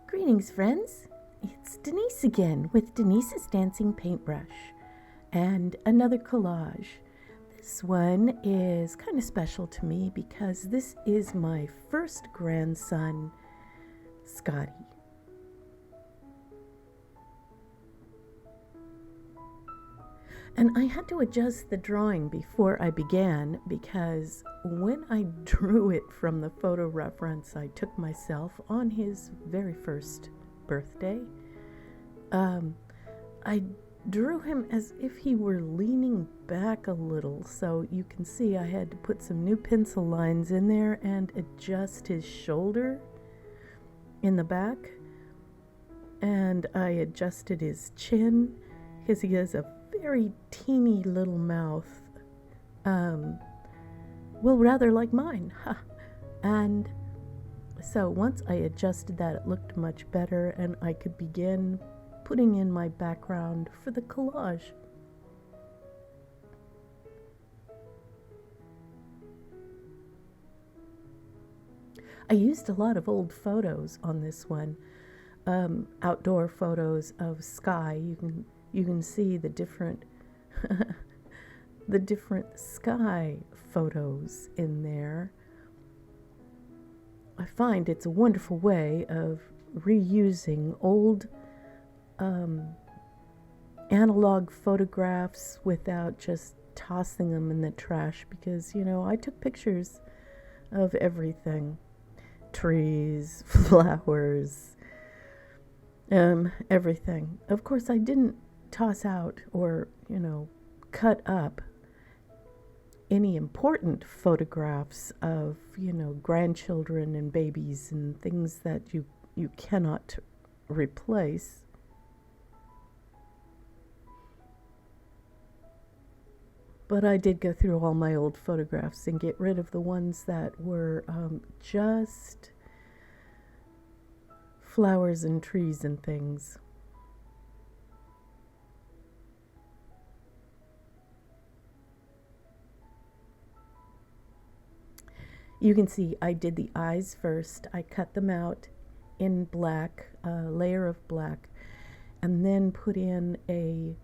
Greetings, friends. It's Denise again with Denise's Dancing Paintbrush and another collage. This one is kind of special to me because this is my first grandson, Scotty. And I had to adjust the drawing before I began because when I drew it from the photo reference I took myself on his very first birthday, I drew him as if he were leaning back a little. So you can see I had to put some new pencil lines in there and adjust his shoulder in the back. And I adjusted his chin because he has a very teeny little mouth, rather like mine. And so once I adjusted that, it looked much better, and I could begin putting in my background for the collage. I used a lot of old photos on this one, outdoor photos of sky. You can see the different the different sky photos in there. I find it's a wonderful way of reusing old analog photographs without just tossing them in the trash, because I took pictures of everything: trees, flowers, everything. Of course, I didn't toss out or cut up any important photographs of grandchildren and babies and things that you cannot replace. But I did go through all my old photographs and get rid of the ones that were just flowers and trees and things. You can see I did the eyes first. I cut them out in black, a layer of black, and then put in a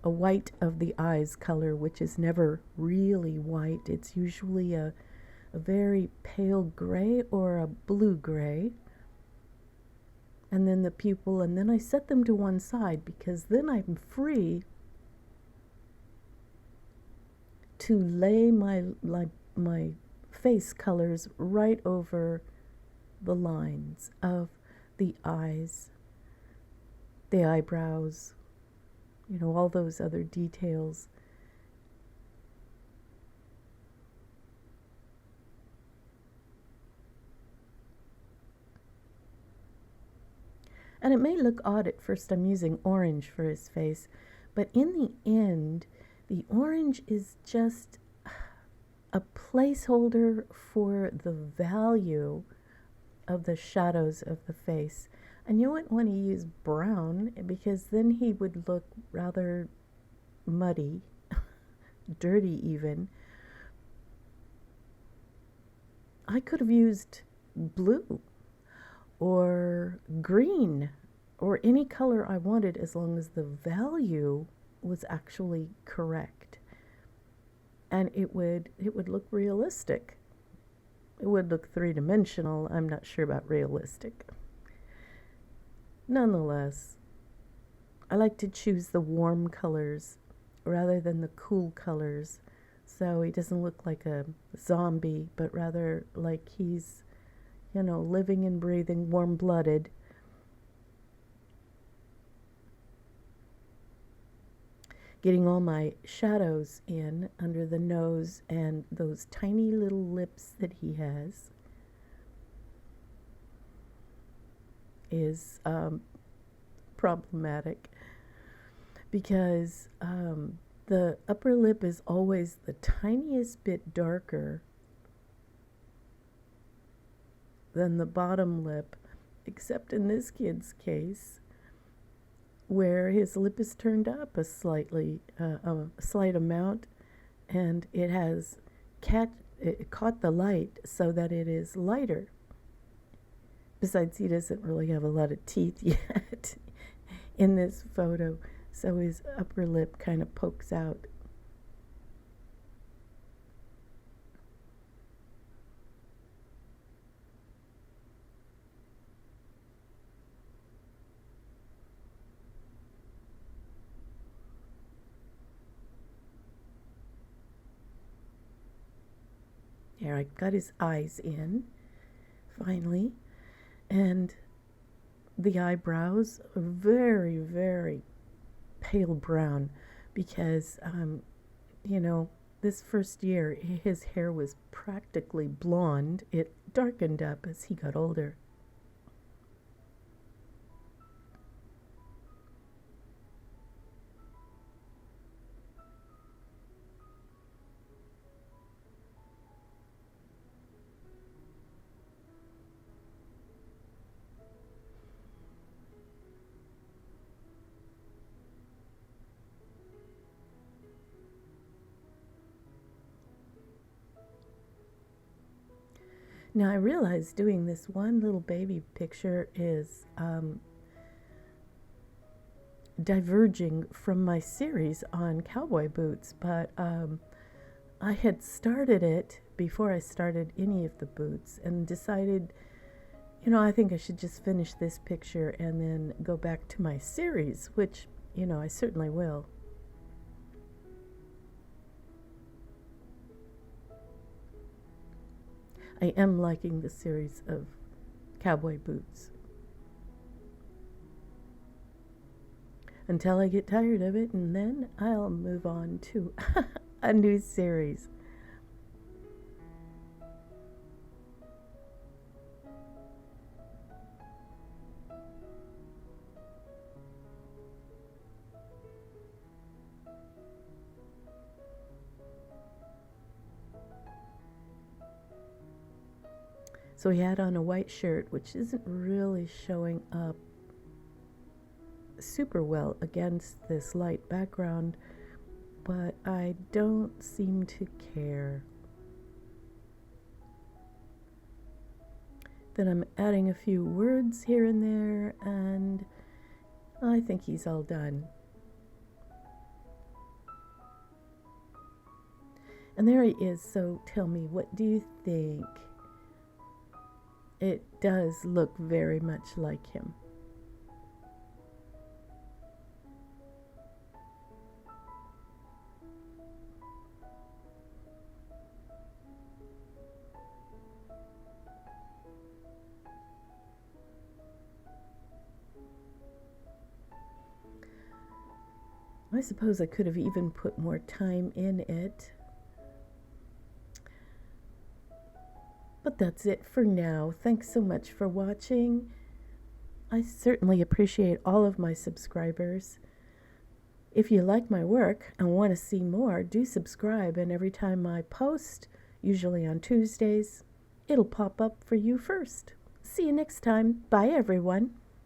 white of the eyes color, which is never really white. It's usually a very pale gray or a blue gray. And then the pupil, and then I set them to one side because then I'm free to lay my face colors right over the lines of the eyes, the eyebrows, all those other details. And it may look odd at first, I'm using orange for his face, but in the end, the orange is just a placeholder for the value of the shadows of the face. And you wouldn't want to use brown because then he would look rather muddy, dirty even. I could have used blue or green or any color I wanted as long as the value was actually correct. And it would look realistic. It would look three-dimensional. I'm not sure about realistic. Nonetheless, I like to choose the warm colors rather than the cool colors, so he doesn't look like a zombie, but rather like he's, living and breathing, warm-blooded. Getting all my shadows in under the nose and those tiny little lips that he has is problematic because the upper lip is always the tiniest bit darker than the bottom lip, except in this kid's case, where his lip is turned up a slight amount, and it has caught the light so that it is lighter. Besides, he doesn't really have a lot of teeth yet in this photo, so his upper lip kind of pokes out. There, I got his eyes in, finally, and the eyebrows are very, very pale brown because, you know, this first year his hair was practically blonde. It darkened up as he got older. Now I realize doing this one little baby picture is diverging from my series on cowboy boots, but I had started it before I started any of the boots and decided, you know, I think I should just finish this picture and then go back to my series, which, you know, I certainly will. I am liking the series of cowboy boots until I get tired of it, and then I'll move on to a new series. So he had on a white shirt, which isn't really showing up super well against this light background, but I don't seem to care. Then I'm adding a few words here and there, and I think he's all done. And there he is, so tell me, what do you think? It does look very much like him. I suppose I could have even put more time in it. But that's it for now. Thanks so much for watching. I certainly appreciate all of my subscribers. If you like my work and want to see more, do subscribe, and every time I post, usually on Tuesdays, it'll pop up for you first. See you next time. Bye, everyone.